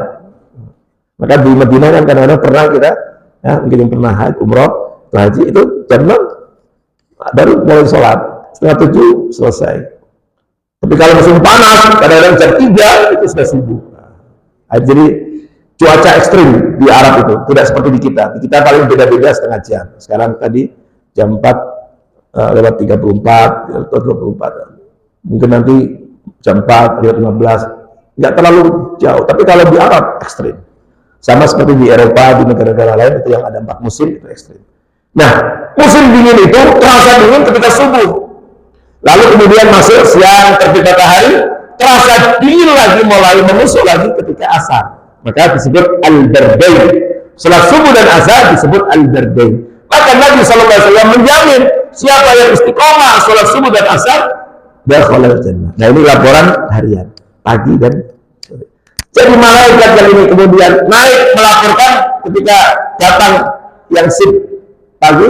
Maka di Madinah kan kadang-kadang pernah kita, ya, mungkin yang pernah umroh, haji itu jam 6 baru mulai sholat, setengah 7 selesai. Tapi kalau musim panas, kadang-kadang jam 3 itu sudah subuh. Nah, jadi cuaca ekstrim di Arab itu tidak seperti di kita. Di kita paling beda-beda setengah jam. Sekarang tadi jam 4:34 atau 24. Mungkin nanti jam 4:15. Nggak terlalu jauh. Tapi kalau di Arab ekstrim. Sama seperti di Eropa, di negara-negara lain itu yang ada 4 musim itu ekstrim. Nah, musim dingin itu terasa dingin ketika subuh. Lalu kemudian masuk siang, terbit matahari, terasa dingin lagi, mulai menusuk lagi ketika asar. Maka disebut al-bardain. Setelah subuh dan asar disebut al-bardain. Maka Nabi SAW menjamin siapa yang istiqomah sholat subuh dan asar, dakhalal jannah. Nah, ini laporan harian, pagi dan sore. Jadi malaikat yang ini kemudian naik melaporkan ketika datang yang sip pagi,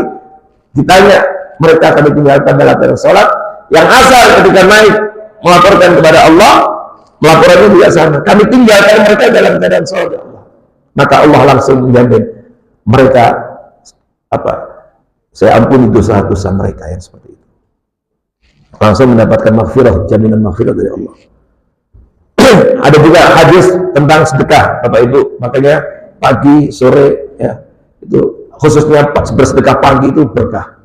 ditanya mereka akan ditinggalkan dalam keadaan sholat. Yang asar ketika naik melaporkan kepada Allah, melaporannya juga sama. Kami tinggalkan mereka dalam keadaan sholat, ya Allah. Maka Allah langsung menjamin mereka saya ampuni dosa-dosa mereka yang seperti itu. Langsung mendapatkan maghfirah, jaminan maghfirah dari Allah. Ada juga hadis tentang sedekah, Bapak Ibu. Makanya pagi, sore, ya, itu khususnya bersedekah pagi itu berkah.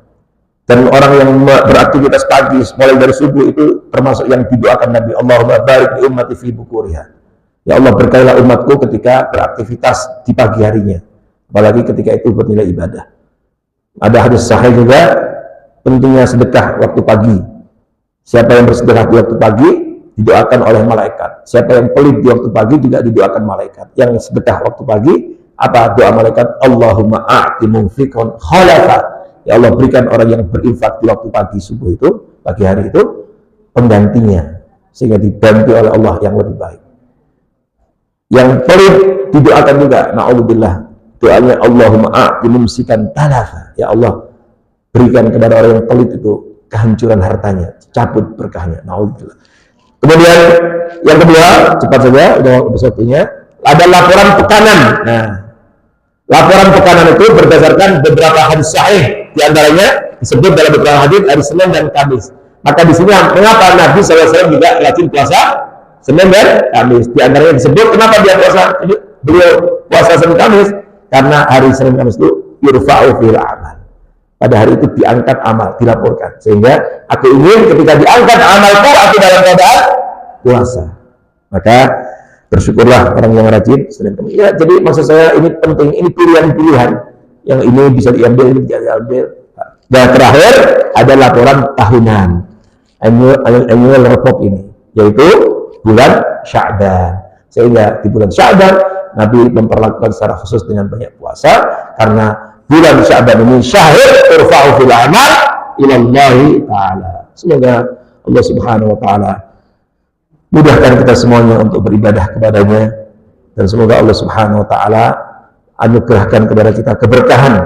Dan orang yang beraktivitas pagi mulai dari subuh itu termasuk yang didoakan Nabi, Allahumma barik li ummati fi bukuriha. Ya Allah, berkailah umatku ketika beraktivitas di pagi harinya. apalagi ketika itu bernilai ibadah. Ada hadis sahih juga pentingnya sedekah waktu pagi. Siapa yang bersedekah di waktu pagi didoakan oleh malaikat. Siapa yang pelit di waktu pagi juga didoakan malaikat. Yang sedekah waktu pagi, apa doa malaikat? Allahumma a'ti munfiqan khalafa. Ya Allah, berikan orang yang berinfak di waktu pagi subuh itu, pagi hari itu, penggantinya, sehingga diganti oleh Allah yang lebih baik. Yang pelit didoakan juga, na'udzubillah, doanya Allahumma a'ti mumsikan talafa. Ya Allah, berikan kepada orang yang pelit itu kehancuran hartanya, cabut berkahnya. Na'udzubillah. Kemudian yang kedua, cepat saja, udah waktunya, ada laporan tekanan. Nah, laporan tekanan itu berdasarkan beberapa hadis sahih, diantaranya disebut dalam beberapa hadis hari Senin dan Kamis. Maka di sini mengapa Nabi SAW juga rajin puasa Senin dan Kamis? Di antaranya disebut kenapa dia beliau puasa Senin Kamis? Karena hari Senin Kamis itu yurfa'u fil amal. Pada hari itu diangkat amal, dilaporkan. Sehingga aku ingin ketika diangkat amalku, aku dalam keadaan puasa. Maka bersyukurlah orang yang rajin Senin Kamis. Ya, jadi maksud saya ini penting, ini pilihan-pilihan. Yang ini bisa diambil, ini bisa diambil. Dan terakhir ada laporan tahunan, annual report ini, yaitu bulan Sya'ban. Sehingga di bulan Sya'ban Nabi memperlakukan secara khusus dengan banyak puasa, karena bulan Sya'ban ini syahid turfa'u fil amal ilallahi ta'ala. Semoga Allah Subhanahu wa ta'ala mudahkan kita semuanya untuk beribadah kepadanya, dan semoga Allah Subhanahu wa ta'ala anugerahkan kepada kita keberkahan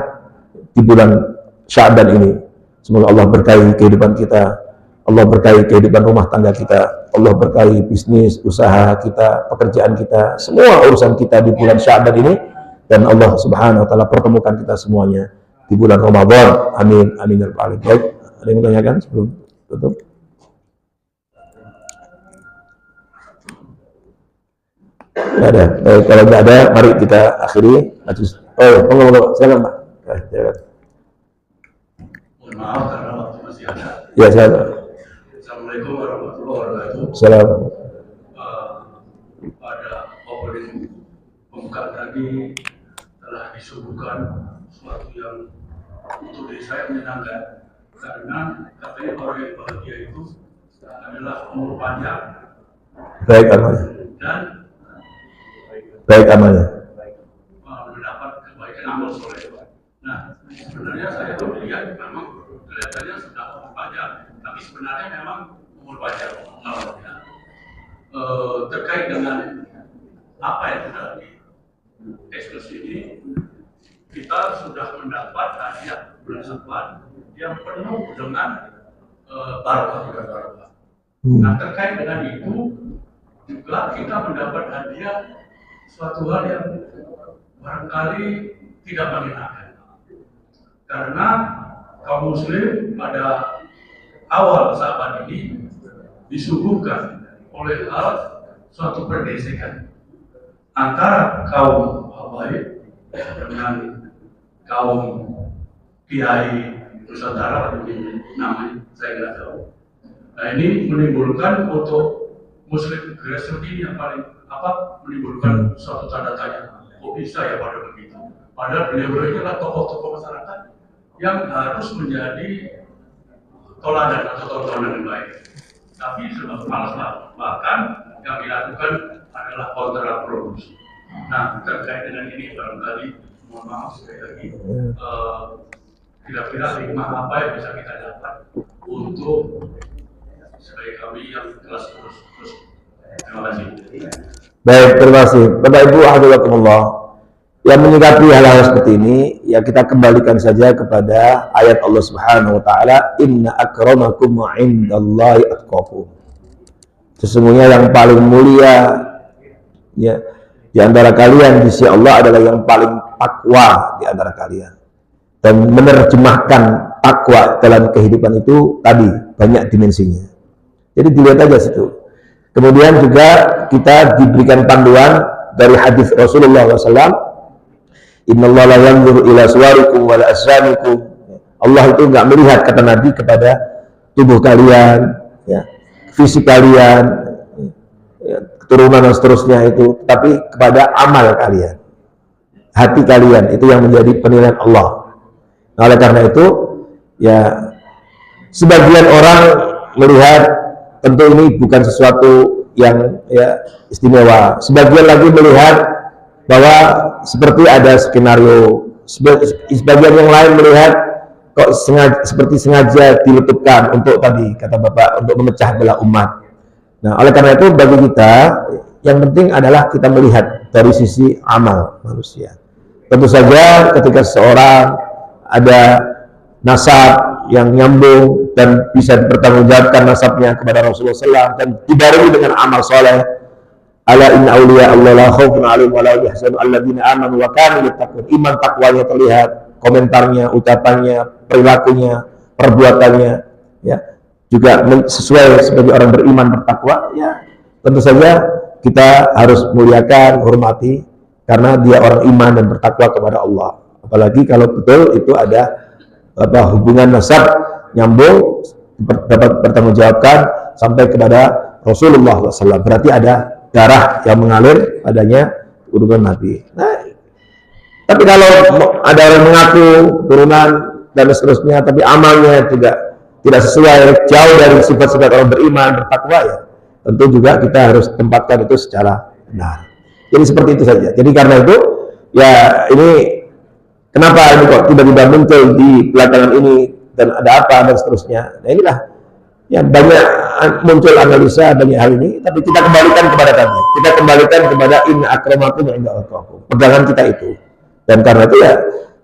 di bulan Sya'ban ini. Semoga Allah berkahi kehidupan kita, Allah berkahi kehidupan rumah tangga kita, Allah berkahi bisnis, usaha kita, pekerjaan kita, semua urusan kita di bulan Sya'ban ini, dan Allah Subhanahu wa ta'ala pertemukan kita semuanya di bulan Ramadan. Amin, amin ya rabbal alamin. Baik, ada yang bertanyakan sebelum tutup? Tidak ada. Baik, kalau tidak ada, mari kita akhiri. Oh, silakan Pak. Silakan. Mohon maaf karena waktu masih ada. Ya, silakan. Assalamualaikum warahmatullahi wabarakatuh. Salam. Pada opening pembukaan tadi telah disuguhkan sesuatu yang untuk diri saya menyenangkan, karena katanya orang yang bahagia itu adalah umur panjang. Baik amalnya. Dan Baik amalnya. mendapat kebaikan amal soleh. Nah, sebenarnya saya melihat memang kelihatannya sudah umur panjang, tapi sebenarnya memang umur panjang. Terkait dengan apa yang sudah diekspresi ini, kita sudah mendapat hadiah bulan Syawal yang penuh dengan barokah. Nah, terkait dengan itu juga kita mendapat hadiah suatu hal yang barangkali tidak menyenangkan, karena kaum muslim pada awal Sya'ban ini disuguhkan oleh hal suatu pergesekan antara kaum habaib dengan kaum kiai Nusantara, atau namanya saya nggak tahu. Nah, ini menimbulkan untuk muslim grassroots ini yang paling menimbulkan suatu tanda tanya, kok bisa ya pada begitu? Padahal beliau ini adalah tokoh-tokoh masyarakat yang harus menjadi toladan atau tontonan yang baik. Tapi sudah malas, bahkan yang dilakukan adalah kontraproduksi. Nah, terkait dengan ini barangkali, mohon maaf sekali lagi, kira-kira hikmah apa yang bisa kita dapat untuk sebagai kami yang kelas terus. Terima kasih. Baik, terima kasih. Bapak Ibu, alhamdulillah. Yang menyikapi hal-hal seperti ini, ya kita kembalikan saja kepada ayat Allah Subhanahu wa taala, inna akramakum 'indallahi atqakum. Sesungguhnya yang paling mulia ya di antara kalian di sisi Allah adalah yang paling takwa di antara kalian. Dan menerjemahkan takwa dalam kehidupan itu tadi banyak dimensinya. Jadi dilihat aja situ. Kemudian juga kita diberikan panduan dari hadis Rasulullah SAW. Innallaha la yanzuru ila suwarikum wa la asramikum. Allah itu nggak melihat, kata Nabi, kepada tubuh kalian, ya, fisik kalian, ya, keturunan dan seterusnya itu, tapi kepada amal kalian. hati kalian, itu yang menjadi penilaian Allah. Nah, oleh karena itu ya sebagian orang melihat tentu ini bukan sesuatu yang ya istimewa. Sebagian lagi melihat bahwa seperti ada skenario. Sebagian yang lain melihat kok seperti sengaja diletupkan untuk tadi kata Bapak untuk memecah belah umat. Nah, oleh karena itu bagi kita yang penting adalah kita melihat dari sisi amal manusia. Tentu saja ketika seseorang ada nasab yang nyambung dan bisa dipertanggungjawabkan nasabnya kepada Rasulullah SAW dan dibarengi dengan amal soleh, ala inna awliya Allah la khaufun alaihim wa la hum yahzanun alladzina amanu wa kanu yattaqun. Iman takwanya terlihat, komentarnya, ucapannya, perilakunya, perbuatannya, ya juga sesuai sebagai orang beriman bertakwa. Ya tentu saja kita harus muliakan, hormati karena dia orang iman dan bertakwa kepada Allah. Apalagi kalau betul itu ada hubungan nasab nyambung dapat bertanggungjawabkan sampai kepada Rasulullah SAW. Berarti ada darah yang mengalir padanya urutan Nabi. Nah, tapi kalau ada orang mengaku turunan dan seterusnya, tapi amalnya tidak sesuai, jauh dari sifat-sifat orang beriman, bertakwa, ya tentu juga kita harus tempatkan itu secara benar. Jadi seperti itu saja. Jadi karena itu, ya ini kenapa ini kok tiba-tiba muncul di belakangan ini dan ada apa dan seterusnya. Nah inilah ya banyak muncul analisa banyak hal ini, tapi kita kembalikan kepada tadi. Kita kembalikan kepada inna akramakum indallahi, pegangan kita itu. Dan karena itu ya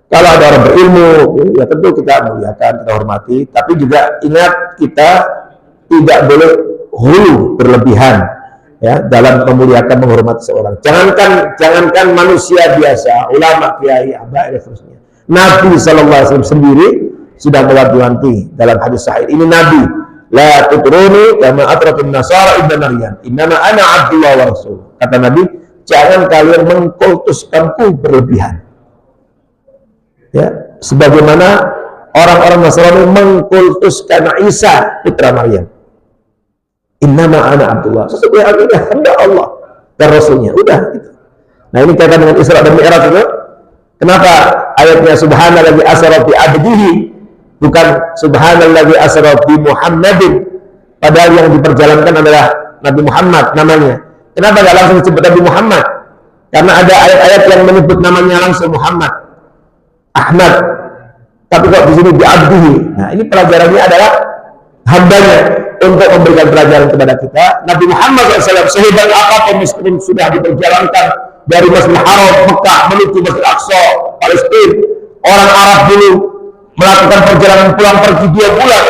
kalau ada orang berilmu, ya tentu kita muliakan, kita hormati, tapi juga ingat kita tidak boleh hulu berlebihan ya dalam memuliakan menghormati seorang. Jangankan manusia biasa, ulama, kiai, abah dan seterusnya. Nabi SAW sendiri sudah mewanti-wanti dalam hadis sahih. Ini Nabi, la tutruni kama atratun nasara ibn Maryam. Innama ana abdullah wa rasul. Kata Nabi, jangan kalian mengkultuskanku berlebihan. Ya, sebagaimana orang-orang Nasrani mengkultuskan Isa putra Maryam. Innama ana abdullah. Sesungguhnya aku ini hamba Allah dan Rasulnya. Udah gitu. Nah ini kaitan dengan Isra dan Mi'raj itu. Kenapa ayatnya subhanalladzi asra bi abdihi bukan subhanalladzi asra bi Muhammadin, padahal yang diperjalankan adalah Nabi Muhammad namanya. Kenapa enggak langsung disebut Nabi Muhammad? Karena ada ayat-ayat yang menyebut namanya langsung Muhammad, Ahmad. Tapi kok di sini bi abdihi. Nah, ini pelajarannya adalah hambanya untuk memberikan pelajaran kepada kita. Nabi Muhammad SAW sehebat apapun meskipun sudah diperjalankan dari Masjidil Haram Mekah menuju Masjidil Aqsa Palestina, orang Arab dulu melakukan perjalanan pulang pergi 2 bulan,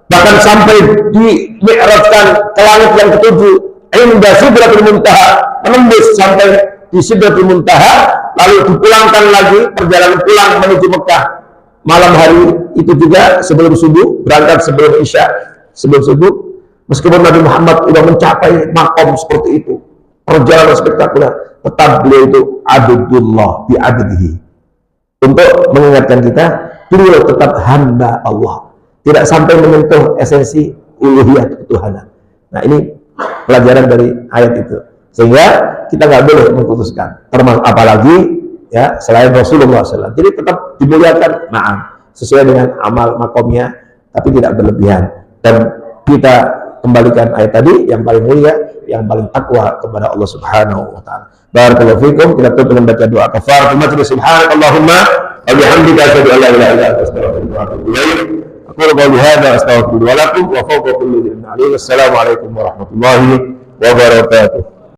bahkan sampai di-mi'rajkan ke langit yang ketujuh, inda Sidratul Muntaha, menembus sampai di Sidratul Muntaha, lalu dipulangkan lagi perjalanan pulang menuju Mekah malam hari itu juga sebelum subuh, berangkat sebelum Isya, sebelum subuh. Meskipun Nabi Muhammad sudah mencapai makom seperti itu, perjalanan spektakuler, tetap beliau itu abdullah bi abdihi, untuk mengingatkan kita beliau tetap hamba Allah, tidak sampai menyentuh esensi uluhiyah ketuhanan. Nah ini pelajaran dari ayat itu, sehingga kita nggak boleh mengkhususkan, termasuk apalagi ya selain Rasulullah SAW. Jadi tetap dimuliakan, sesuai dengan amal makomnya, tapi tidak berlebihan. Dan kita kembalikan ayat tadi, yang paling mulia, yang paling takwa kepada Allah Subhanahu wa taala. Barakallahu fikum. Kita tutup dengan baca doa kafaratul majlis. Subhanakallahumma wa bihamdika asyhadu an la ilaha illa anta astaghfiruka wa atubu ilaik. Aku qulu hadza astaghfiru wa lakum wa fawqa kulli dzin alim. Assalamualaikum warahmatullahi wabarakatuh.